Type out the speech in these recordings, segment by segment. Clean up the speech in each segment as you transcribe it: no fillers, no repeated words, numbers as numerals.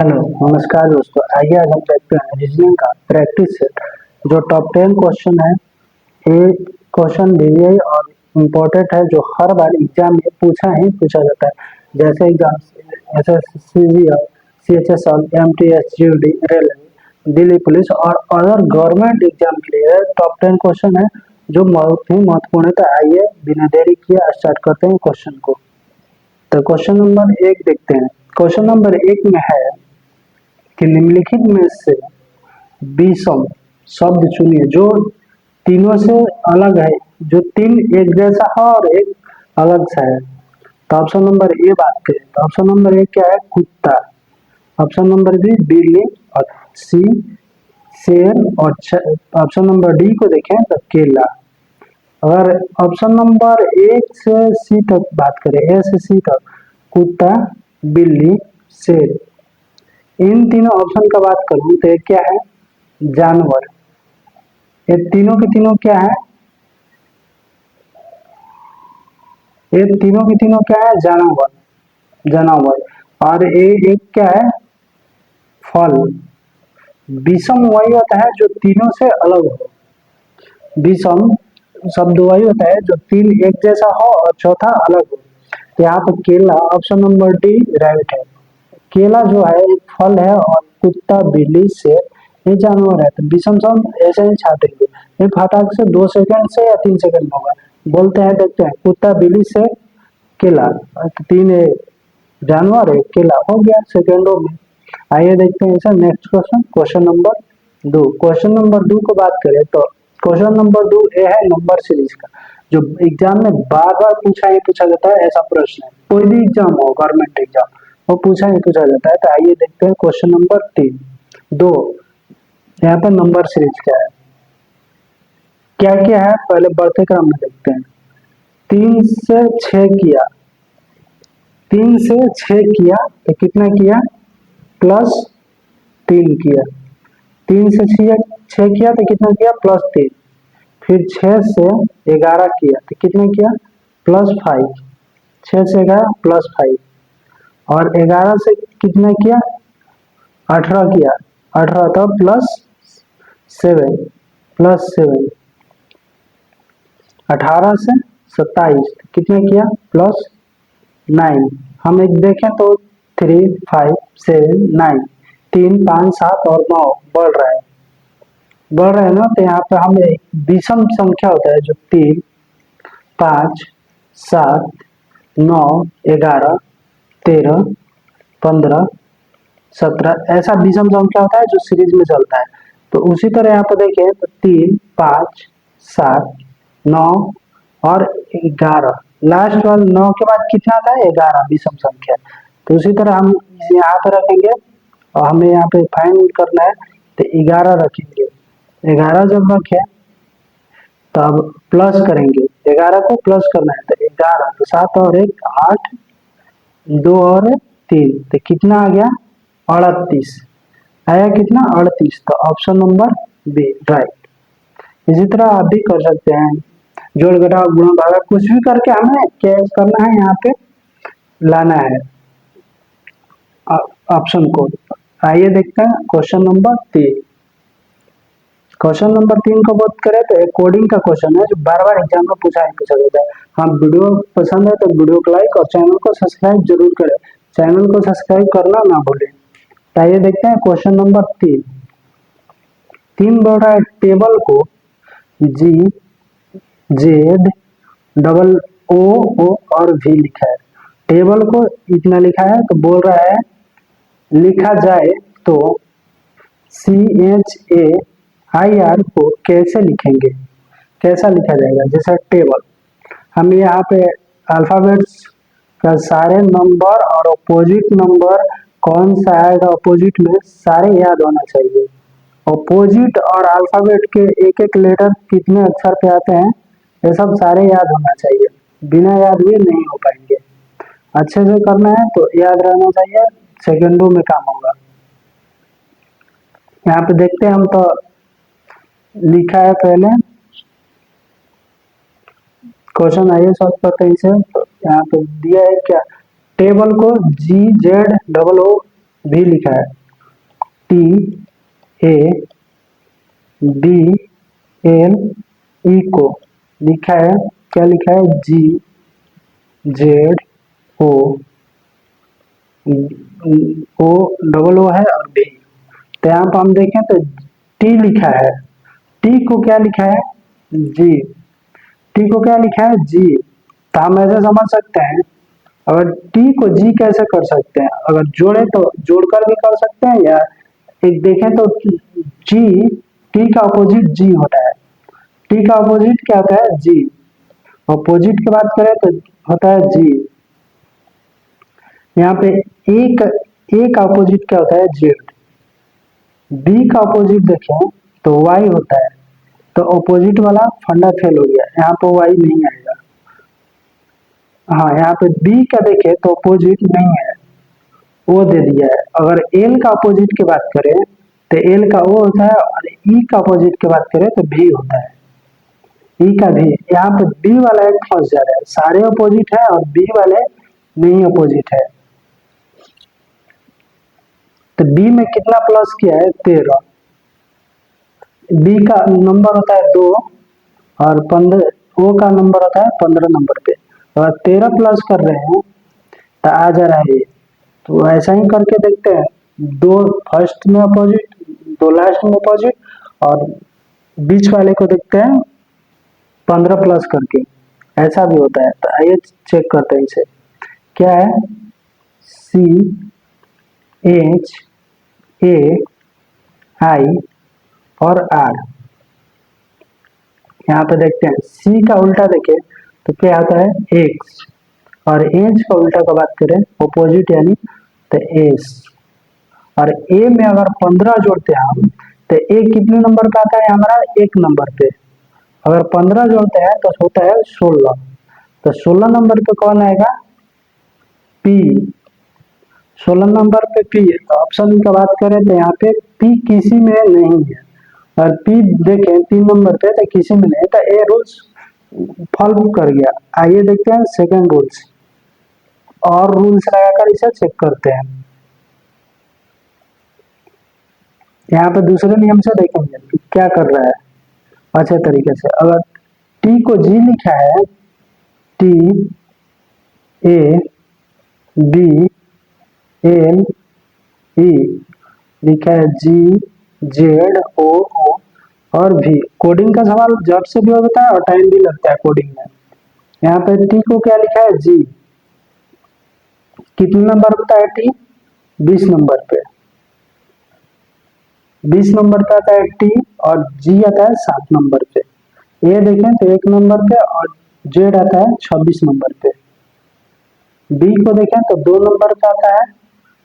Hello नमस्कार दोस्तों। आइए आज हम देखते हैं रीजनिंग का प्रैक्टिस सेट। जो टॉप 10 क्वेश्चन है, ये क्वेश्चन वीवीआई और इम्पोर्टेंट है, जो हर बार एग्जाम में पूछा जाता है। जैसे exam SSC, CHSL, MTS, GD, railway, Delhi police और अदर गवर्नमेंट एग्जाम के लिए टॉप 10 क्वेश्चन है, जो बहुत ही महत्वपूर्ण है। तो आइए बिना देरी किए स्टार्ट करते हैं क्वेश्चन को। तो क्वेश्चन नंबर 1 देखते हैं। क्वेश्चन नंबर 1 में है कि निम्नलिखित में से विषम शब्द चुनिए जो तीनों से अलग है, जो तीन एक जैसा है और एक अलग सा है। तो ऑप्शन नंबर ए बात करें तो ऑप्शन नंबर ए क्या है? कुत्ता। ऑप्शन नंबर बी बिल्ली और सी शेर और ऑप्शन नंबर डी को देखें तो केला। अगर ऑप्शन नंबर 1 से सी तक बात करें, ए से सी तक, कुत्ता, बिल्ली, शेर, इन तीनों ऑप्शन का बात करूं तो ये क्या है? जानवर। ये तीनों के तीनों क्या है? ये तीनों के तीनों क्या है? जानवर। जानवर। और ये एक क्या है? फल। विषम वही होता है जो तीनों से अलग हो। विषम शब्द वही होता है जो तीन एक जैसा हो और चौथा अलग हो। तो यहाँ पर केला, ऑप्शन नंबर डी राइट है। केला जो है एक फल है और कुत्ता, बिल्ली, शेर ये जानवर है। तो विषम शब्द ऐसे ही छाटेंगे। ये फटाक से 2 सेकंड से या 3 सेकंड में होगा। बोलते हैं, देखते हैं, कुत्ता, बिल्ली, शेर, केला। तो तीन जानवर है, केला हो गया सेकंडों में। आइए देखते हैं इसे next question, question number 2। Question number 2 को बात करें तो क्वेश्चन नंबर 2 ये है नंबर सीरीज का, जो एग्जाम में बार बार पूछा जाता है। ऐसा प्रश्न है, कोई भी एग्जाम हो, गवर्नमेंट एग्जाम, वो पूछा जाता है। तो आइए देखते हैं क्वेश्चन नंबर 3 2। यहाँ पर नंबर सीरीज क्या है, क्या क्या है, पहले बढ़ते क्रम में देखते हैं। 3 से 6 किया, 3 से 6 किया तो कितना किया? +3 किया। 3 से 6 किया तो कितना किया? +3। फिर 6 से 11 किया तो कितना किया? +5। 6 से 11 +5। और 11 से कितना किया? 18 किया। 18 तो +7 18 से 27 कितना किया? +9। हम एक देखें तो 3 5 7 9, 3 5 7 और 9 बढ़ रहा है ना। तो यहाँ पे हमें विषम संख्या होता है जो 3 5 7 9 11 13 15 17 ऐसा विषम संख्या होता है जो सीरीज में चलता है। तो उसी तरह यहाँ पर देखें तो 3 5 7 9 और 11, लास्ट वाला 9 के बाद कितना था? 11 विषम संख्या। तो उसी तरह हम यहाँ पे रखेंगे और हमें यहाँ पे फाइंड करना है, तो 11 रखेंगे। 11 जब रखे तब प्लस करेंगे, 11 को प्लस करना है। तो 11 तो 7 और 1 8, 2 और 3 तो कितना आ गया? 38 आया। कितना? 38। तो ऑप्शन नंबर बी राइट। इसी तरह आप भी कर सकते हैं, जोड़ घटाव गुणा भागा कुछ भी करके हमें क्या करना है? यहाँ पे लाना है ऑप्शन कोड। आइए देखते हैं क्वेश्चन नंबर 3। क्वेश्चन नंबर 3 को बात करें तो एक कोडिंग का क्वेश्चन है जो बार बार एग्जाम में पूछा जाता है। हाँ, वीडियो पसंद है तो वीडियो को लाइक और चैनल को सब्सक्राइब जरूर करें। चैनल को सब्सक्राइब करना ना भूलें। तो आइए देखते हैं क्वेश्चन नंबर 3। 3 बोल रहा है टेबल को GZOO और V लिखा है। टेबल को इतना लिखा है तो बोल रहा है लिखा जाए तो CHAIR को कैसे लिखेंगे? कैसा लिखा जाएगा? जैसा टेबल, हम यहाँ पे अल्फाबेट्स का सारे नंबर और अपोजिट नंबर कौन सा आएगा अपोजिट में, सारे याद होना चाहिए। अपोजिट और अल्फाबेट के एक एक लेटर कितने अक्षर पे आते हैं, ये सब सारे याद होना चाहिए। बिना याद हुए नहीं हो पाएंगे। अच्छे से करना है तो याद रहना चाहिए, सेकंडों में काम होगा। यहाँ पे देखते हैं हम, तो लिखा है पहले क्वेश्चन, आइए सॉल्व करते हैं इसे। तो यहाँ पे दिया है क्या? टेबल को GZOO भी लिखा है, T A B L E को लिखा है, क्या लिखा है, जी Z O, O double O है और बी। तो यहाँ पर हम देखें तो टी लिखा है, टी को क्या लिखा है, जी, टी को क्या लिखा है, जी। तो हम ऐसे समझ सकते हैं, अगर टी को जी कैसे कर सकते हैं, अगर जोड़े तो जोड़कर भी कर सकते हैं, या एक देखें तो जी, टी का अपोजिट जी होता है, टी का अपोजिट क्या होता है, जी। अपोजिट की बात करें तो होता है जी। यहाँ पे एक ए का अपोजिट क्या होता है, जेड। बी का अपोजिट देखें तो वाई होता है, तो अपोजिट वाला फंडा फेल हो गया, यहाँ पे वाई नहीं आएगा। हाँ, यहाँ पे बी का देखें तो अपोजिट नहीं है, वो दे दिया है। अगर एल का अपोजिट की बात करें तो एल का वो होता है, और ई का अपोजिट की बात करें तो भी होता है, ई का भी। यहाँ पे बी वाला एक फंस जा रहा है, सारे अपोजिट है और बी वाले नहीं अपोजिट है। तो बी में कितना प्लस किया है, 13। बी का नंबर होता है 2 और 15, ओ का नंबर होता है 15 नंबर पे। अगर 13 प्लस कर रहे हैं तो आ जा रहा है ये। तो ऐसा ही करके देखते हैं, 2 फर्स्ट में अपोजिट, 2 लास्ट में अपोजिट, और बीच वाले को देखते हैं 15 प्लस करके, ऐसा भी होता है। तो आइए चेक करते हैं इसे, क्या है, सी एच ए आई और आर। यहाँ पे देखते हैं सी का उल्टा देखें तो क्या आता है, एक्स, और एच का उल्टा का बात करें अपोजिट यानी तो एस। और ए में अगर 15 जोड़ते हैं हम तो ए कितने नंबर पे आता है हमारा, 1 नंबर पे। अगर 15 जोड़ते हैं तो होता है 16, तो 16 नंबर पे कौन आएगा, पी। 16 नंबर पे पी। ऑप्शन का बात करें तो यहाँ पे पी किसी में नहीं है, और पी देखें 3 नंबर पे तो किसी में नहीं, तो ए रूल्स फॉलो कर गया। आइए देखते हैं सेकंड रूल्स, और रूल्स लगाकर इसे चेक करते हैं। यहाँ पे दूसरे नियम से देखेंगे कि क्या कर रहा है अच्छे तरीके से। अगर टी को जी लिखा है, T A B L E लिखा है, जी जेड ओ ओ और भी। कोडिंग का सवाल जब से भी होता है और टाइम भी लगता है कोडिंग में। यहाँ पे टी को क्या लिखा है, जी, कितने नंबर होता है टी, 20 नंबर पे, 20 नंबर पे आता है टी, और जी आता है 7 नंबर पे। ए देखें तो 1 नंबर पे, और जेड आता है 26 नंबर पे। बी को देखें तो 2 नंबर पे आता है,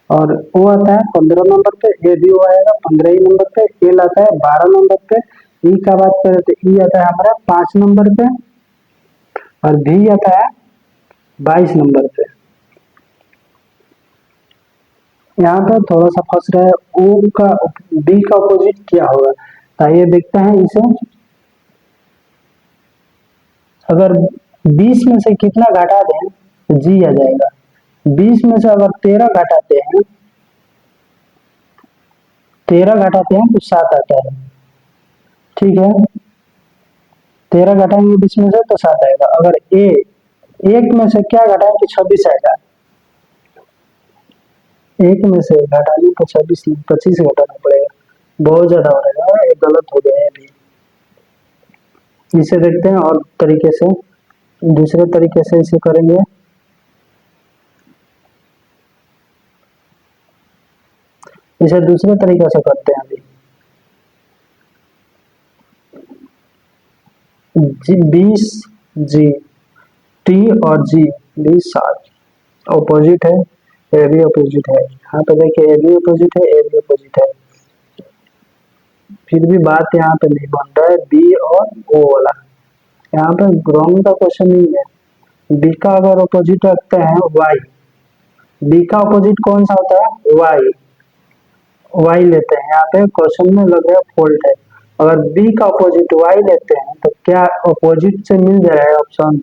और ओ आता है 15 नंबर पे, ए भी ओ आएगा 15 ही नंबर पे। एल आता है 12 नंबर पे। ई का बात करें तो ई आता है हमारा 5 नंबर पे, और भी आता है 22 नंबर पे। यहाँ पे थोड़ा सा फंस रहा है, ओ का बी का अपोजिट क्या होगा। तो आइए देखते हैं इसे। अगर 20 में से कितना घटा दें तो जी आ जाएगा। 20 में से अगर 13 घटाते हैं, 13 घटाते हैं तो 7 आता है, ठीक है। 13 घटाएंगे 20 में से तो 7 आएगा। अगर ए एक में से क्या घटाएंगे, 26 आएगा। एक में से घटाने तो 26 25 घटाना पड़ेगा, बहुत ज्यादा हो रहेगा, ये गलत हो गया है अभी। इसे देखते हैं और तरीके से, दूसरे तरीके से इसे करेंगे। इसे दूसरे तरीके से करते हैं अभी। जी 20 जी, टी और जी 20 7 अपोजिट है, ए भी अपोजिट है। यहाँ पे देखिए ए भी अपोजिट है, ए भी अपोजिट है, फिर भी बात यहाँ पे नहीं बन रहा है बी और ओ वाला। यहाँ पे रॉन्ग का क्वेश्चन नहीं है। बी का अगर अपोजिट रखते हैं वाई, बी का अपोजिट कौन सा होता है, वाई, वाई लेते हैं। यहाँ पे क्वेश्चन में लग रहा है फॉल्ट है। अगर बी का अपोजिट वाई लेते हैं तो क्या अपोजिट से मिल जा रहा है ऑप्शन,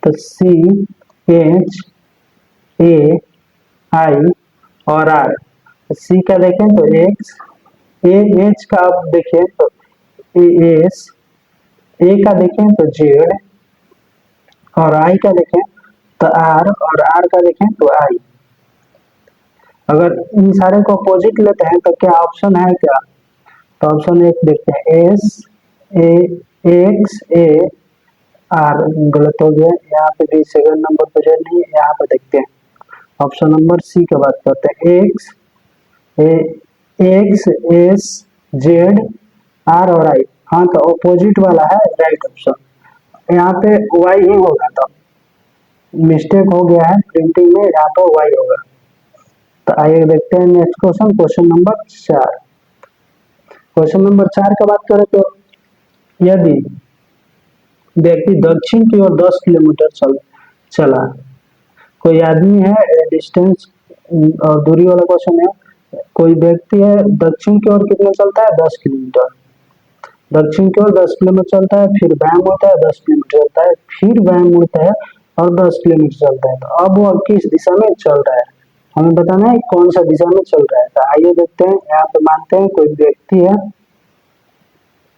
तो सी एच ए आई और आर। सी का देखें तो एक्स, ए एच का आप देखें तो ए एस, ए का देखें तो जेड, और आई का देखें तो आर, और आर का देखें तो आई। अगर इन सारे को अपोजिट लेते हैं तो क्या ऑप्शन है क्या? तो ऑप्शन एक देखते हैं, S A x A R, गलत हो गया, यहाँ पे भी सेकंड नंबर पे जेड नहीं है, यहाँ पे देखते हैं ऑप्शन नंबर सी की बात करते हैं, X A X S Z R और आई। हाँ तो अपोजिट वाला है राइट ऑप्शन, यहाँ पे वाई ही होगा, तो मिस्टेक हो गया है प्रिंटिंग में, यहाँ पर वाई होगा। तो आइए देखते हैं next question, question number 4। Question number 4 का बात करें तो यदि व्यक्ति दक्षिण की ओर 10 किलोमीटर चला, कोई आदमी है डिस्टेंस और दूरी वाला क्वेश्चन है, कोई व्यक्ति है दक्षिण की ओर कितना चलता है 10 किलोमीटर, दक्षिण की ओर 10 किलोमीटर चलता है, फिर बाएं मुड़ता है 10 किलोमीटर चलता है, फिर बाएं मुड़ता है और 10 किलोमीटर चलता है। तो अब वो किस दिशा में चल रहा है, हमें बताना है कौन सा दिशा में चल रहा है। तो आइए देखते हैं, यहाँ पे मानते हैं कोई व्यक्ति है,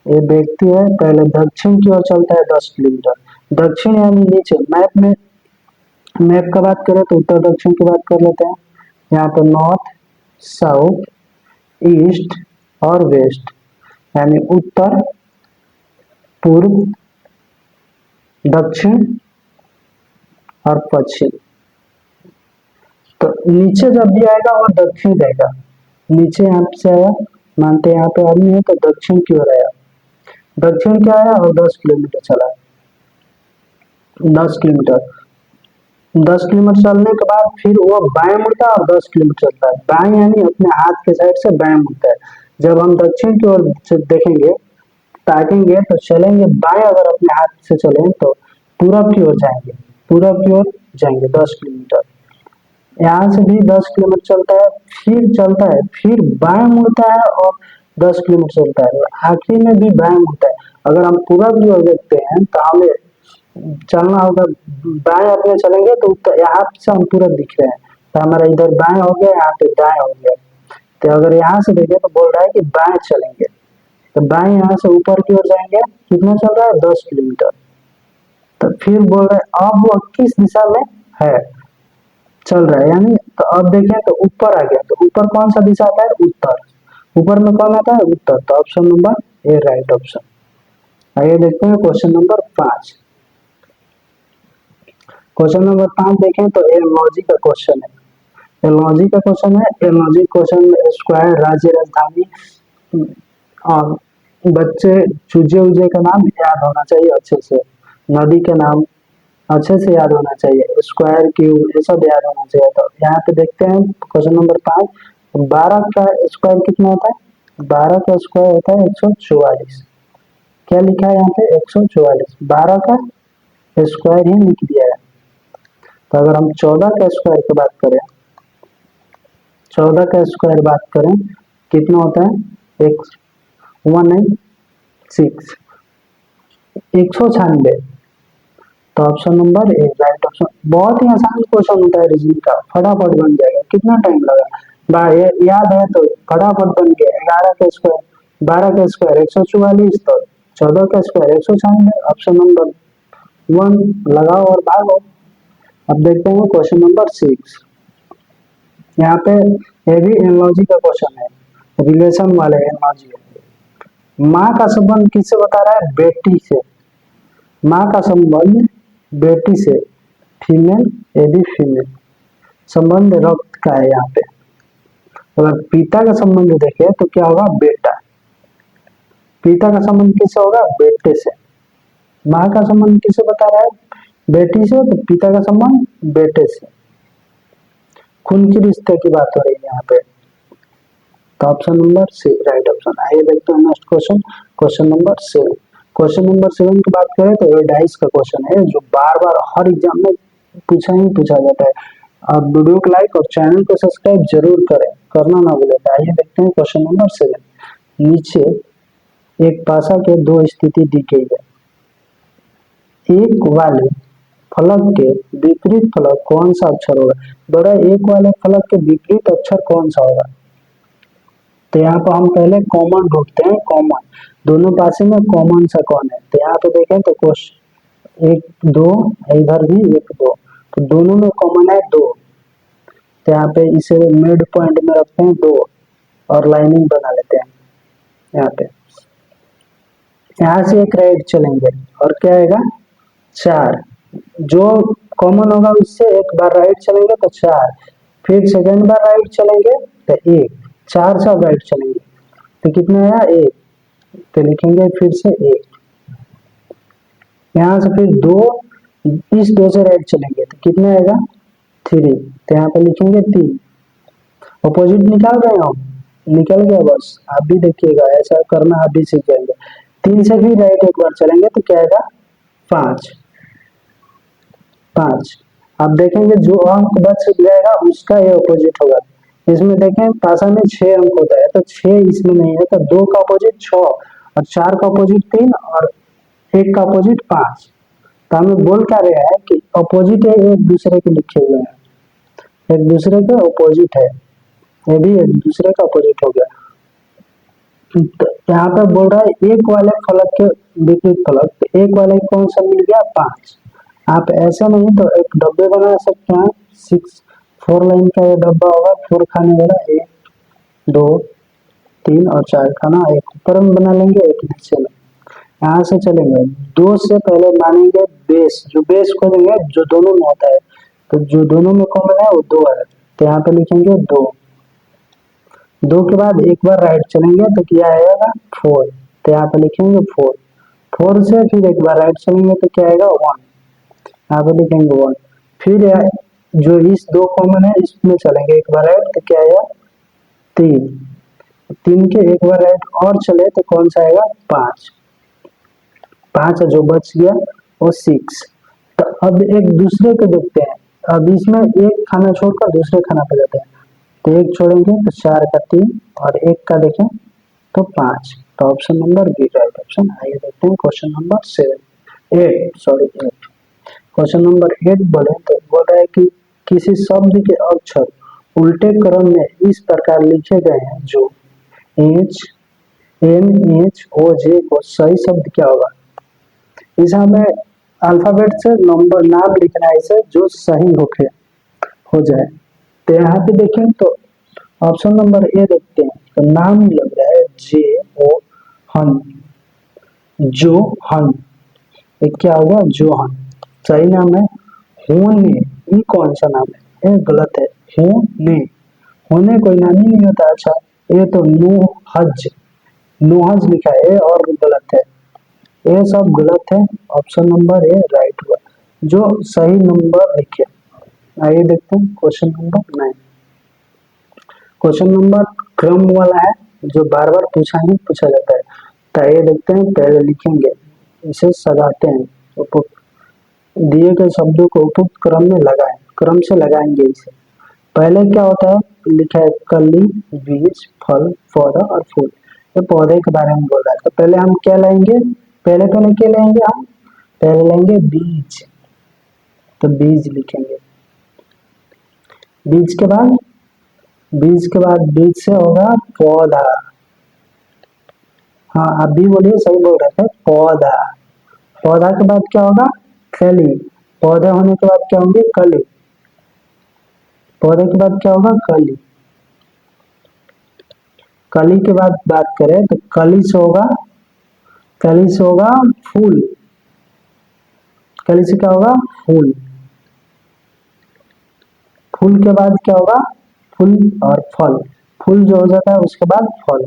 ये व्यक्ति है पहले दक्षिण की ओर चलता है 10 किलोमीटर, दक्षिण यानी नीचे, मैप में मैप का बात करें तो उत्तर दक्षिण की बात कर लेते हैं, यहाँ पे नॉर्थ साउथ ईस्ट और वेस्ट, यानी उत्तर पूर्व दक्षिण और पश्चिम। तो नीचे जब भी आएगा वो दक्षिण जाएगा, नीचे यहाँ से आया, मानते हैं यहाँ पे आदमी है तो दक्षिण की ओर आया, दक्षिण क्या आया और 10 किलोमीटर चला, 10 किलोमीटर, 10 किलोमीटर चलने के बाद फिर वो बाएं मुड़ता है और 10 किलोमीटर चलता है, बाएं यानी अपने हाथ के साइड से बाएं मुड़ता है। जब हम दक्षिण की ओर देखेंगे ताकेंगे तो चलेंगे बाएं, अगर अपने हाथ से चलें तो पूरब की ओर जाएंगे, पूरब की ओर जाएंगे 10 किलोमीटर, यहाँ से भी 10 किलोमीटर चलता है, फिर चलता है, फिर बाएं मुड़ता है और 10 किलोमीटर चलता है, आखिर में भी बाएं मुड़ता है। अगर हम पूरब की ओर देखते हैं तो हमें चलना होगा, बाएं अपने चलेंगे तो यहाँ से हम पूरब दिख रहे हैं, तो हमारा इधर बाएं हो गया, यहाँ पे दाएं हो गया। तो अगर यहाँ से देखें तो बोल रहा है कि बाएं चलेंगे, तो बाएं यहाँ से ऊपर की ओर जाएंगे, कितना चल रहा है 10 किलोमीटर। तो फिर बोल रहे हैं अब वो किस दिशा में है चल रहा है, यानी तो अब देखें तो ऊपर आ गया, तो ऊपर कौन सा दिशा आता है उत्तर, ऊपर में कौन आता है उत्तर, तो option number A right option. आइए देखते हैं क्वेश्चन नंबर 5। क्वेश्चन नंबर 5 देखें तो एलॉजी का क्वेश्चन है, एलॉजी का क्वेश्चन है, एलॉजी क्वेश्चन स्क्वायर राज्य राजधानी और बच्चे चूजे उजे का नाम याद होना चाहिए अच्छे से, नदी के नाम अच्छे से याद होना चाहिए, स्क्वायर क्यूब ये सब याद होना चाहिए। तो यहाँ पे देखते हैं क्वेश्चन नंबर 5, 12 का स्क्वायर कितना होता है, 12 का स्क्वायर होता है 144, क्या लिखा है यहाँ पे 144, 12 का स्क्वायर ही लिख दिया है। तो अगर हम 14 का स्क्वायर की बात करें, 14 का स्क्वायर बात करें कितना होता है 196, 196। तो option number A right option. बहुत ही आसान क्वेश्चन होता है रीजनिंग का, फटाफट बन जाएगा, कितना टाइम लगा याद है तो फटाफट बन गया। 11 का स्क्वायर 12 का स्क्वायर 144, तो 14 का स्क्वायर 196, ऑप्शन नंबर 1 लगाओ और भागो। अब देखते हैं क्वेश्चन नंबर 6, यहाँ पे ये भी एनालॉजी का क्वेश्चन है, रिलेशन वाले एनालॉजी है। माँ का संबंध किससे बता रहा है, बेटी से, माँ का संबंध बेटी से, फीमेल ये भी फीमेल, संबंध रक्त का है यहाँ पे। अगर पिता का संबंध देखे तो क्या होगा बेटा, पिता का संबंध किससे होगा बेटे से, माँ का संबंध किससे बता रहा है बेटी से, तो पिता का संबंध बेटे से, खून के रिश्ते की बात हो रही है यहाँ पे। तो option number C right option. आइए देखते हैं next question, question number 7। Question number 7 की बात करें तो ये डाइस का क्वेश्चन है जो बार बार हर एग्जाम में पूछा जाता है। आप वीडियो को लाइक और चैनल को सब्सक्राइब जरूर करें, करना ना भूलें। आइए देखते हैं क्वेश्चन नंबर 7। नीचे एक पासा के दो स्थिति दी गई है, एक वाले फलक के विपरीत फलक कौन सा अक्षर होगा। बोला एक वाले फलक के विपरीत अक्षर कौन सा होगा। तो यहाँ पर हम पहले कॉमन ढूंढते हैं, कॉमन दोनों पासे में कॉमन सा कौन है। तो यहाँ पे देखें तो क्वेश्चन 1 2 इधर भी 1 2, तो दोनों में कॉमन है 2। तो यहाँ पे इसे मिड पॉइंट में रखते हैं 2 और लाइनिंग बना लेते हैं यहाँ पे। यहाँ से एक राइट चलेंगे और क्या आएगा 4, जो कॉमन होगा उससे एक बार राइट चलेंगे तो 4, फिर सेकेंड बार राइट चलेंगे तो 1, 4 से राइट चलेंगे तो कितना आया 1, तो लिखेंगे फिर से 1। यहाँ से फिर 2, इस 2 से राइट चलेंगे तो कितना आएगा 3, तो यहाँ पे लिखेंगे 3। अपोजिट निकाल रहे हो, निकल गया बस, आप भी देखिएगा ऐसा करना, आप भी सीख जाएंगे। 3 से भी राइट एक बार चलेंगे तो क्या आएगा 5। अब देखेंगे जो अंक बच जाएगा उसका ये अपोजिट होगा। इसमें देखें पासा में 6 अंक होता है तो 6 इसमें नहीं है, तो 2 का अपोजिट 6 और 4 का अपोजिट 3 और 1 का अपोजिट 5। तो हमें बोल क्या रहा है कि अपोजिट है, एक दूसरे के लिखे हुए हैं, एक दूसरे के अपोजिट है, ये भी एक दूसरे का अपोजिट हो गया। तो यहाँ पे बोल रहा है एक वाले फलक के विपरीत फलक, तो एक वाले कौन सा मिल गया 5। आप ऐसा नहीं तो एक डब्बे बना सकते हैं, 4 लाइन का ये डब्बा होगा, 4 खाने वाला, 1 2 3 और 4 खाना, एक ऊपर में बना लेंगे एक नीचे में। यहाँ से चलेंगे 2 से पहले मानेंगे बेस, जो बेस खोजेंगे जो दोनों में होता है, तो जो दोनों में कॉमन है वो 2 है, तो यहाँ पे लिखेंगे 2। 2 के बाद एक बार राइट चलेंगे तो क्या आएगा 4, तो यहाँ पे लिखेंगे 4। 4 से फिर एक बार राइट चलेंगे तो क्या आएगा 1, यहाँ पे लिखेंगे 1। फिर जो इस 2 कॉमन है इसमें चलेंगे एक बार राइट तो क्या आएगा 3। 3 के एक बार राइट और चले तो कौन सा आएगा 5। 5 जो बच गया वो 6। तो अब एक दूसरे को देखते हैं, अब इसमें एक खाना छोड़कर दूसरे खाना पे जाते हैं, तो 1 छोड़ेंगे तो 4 का 3 और 1 का देखें तो 5, तो option number B right option. आइए देखते हैं क्वेश्चन नंबर 8। क्वेश्चन नंबर 8 बोले तो बोल रहा है कि किसी शब्द के अक्षर उल्टे क्रम में इस प्रकार लिखे गए हैं जो NHOJ को सही शब्द क्या होगा। इसे हमें अल्फाबेट से नंबर नाम लिखना है इसे जो सही हो जाए। तो यहाँ पे देखें तो ऑप्शन नंबर ए देखते हैं, तो नाम लग रहा है JOHN, जोहन, ये क्या होगा जोहन, सही नाम है होने, ये कौन सा नाम है, ये गलत है, होने कोई नाम ही नहीं होता। अच्छा ये तो नोहज लिखा है और गलत है, ये सब गलत है, ऑप्शन नंबर ए राइट हुआ जो सही नंबर लिखे। आइए देखते हैं क्वेश्चन नंबर 9। क्वेश्चन नंबर क्रम वाला है जो बार बार पूछा जाता है। तो ये देखते हैं, पहले लिखेंगे इसे सजाते हैं, दिए गए शब्दों को उपयुक्त क्रम में लगाएं, क्रम से लगाएंगे इसे। पहले क्या होता है, लिखा है कली, बीज, फल, पौधा और फूल, ये पौधे के बारे में बोल रहा है। तो पहले हम क्या लाएंगे, पहले क्या लेंगे, हम पहले लेंगे बीज, तो बीज लिखेंगे। बीज के बाद बीज से होगा पौधा, हाँ आप भी बोलिए, सही बोल रहे थे, पौधा। पौधा के बाद क्या होगा कली, पौधे होने के बाद क्या होंगे कली, पौधे के बाद क्या होगा कली। कली के बाद बात करें तो कली से होगा फूल, कली से क्या होगा फूल। फूल के बाद क्या होगा फूल और फल, फूल जो हो जाता है उसके बाद फल।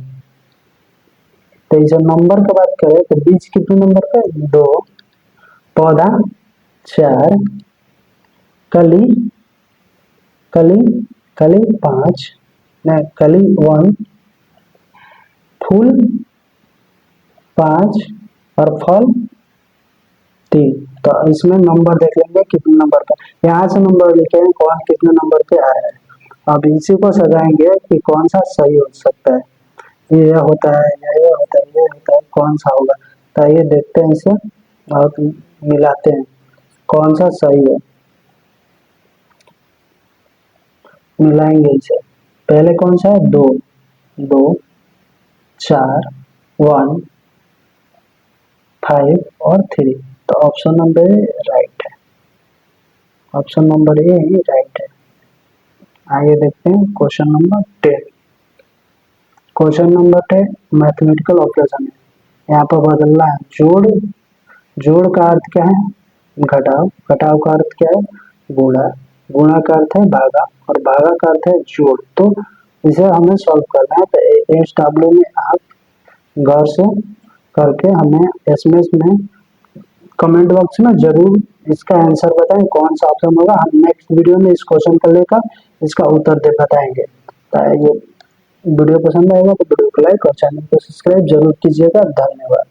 तो इसे नंबर की बात करें तो बीज कितने नंबर पे 2, पौधा 4, कली 5, कली 1, फूल 5 और फल 3। तो इसमें नंबर देख लेंगे कितने नंबर पे, यहाँ से नंबर लिखे हैं कौन कितने नंबर पे आ रहा है। अब इसी को सजाएंगे कि कौन सा सही हो सकता है, ये होता है या ये होता है, ये होता है, कौन सा होगा। तो ये देखते हैं इसे और मिलाते हैं। कौन सा सही है, मिलाएंगे इसे। पहले कौन सा है, दो, दो, 4, 1, 5 और 3। तो ऑप्शन नंबर ए राइट है, option number A he right है। आगे देखते हैं question number 10। Question number 10 mathematical operation है। यहाँ पर बदलना है, जोड़, जोड़ का अर्थ क्या है, घटाव, घटाव का अर्थ क्या है, गुणा, गुणा का अर्थ है भागा, और भागा का अर्थ है जोड़। तो इसे हमें सॉल्व करना है। तो इस टैबलो में आप गौर से करके हमें एसएमएस में कमेंट बॉक्स में जरूर इसका आंसर बताएं, कौन सा ऑप्शन होगा। हम नेक्स्ट वीडियो में इस क्वेश्चन को लेकर इसका उत्तर दे बताएंगे। तो ये वीडियो पसंद आएगा तो वीडियो को लाइक और चैनल को सब्सक्राइब जरूर कीजिएगा। धन्यवाद।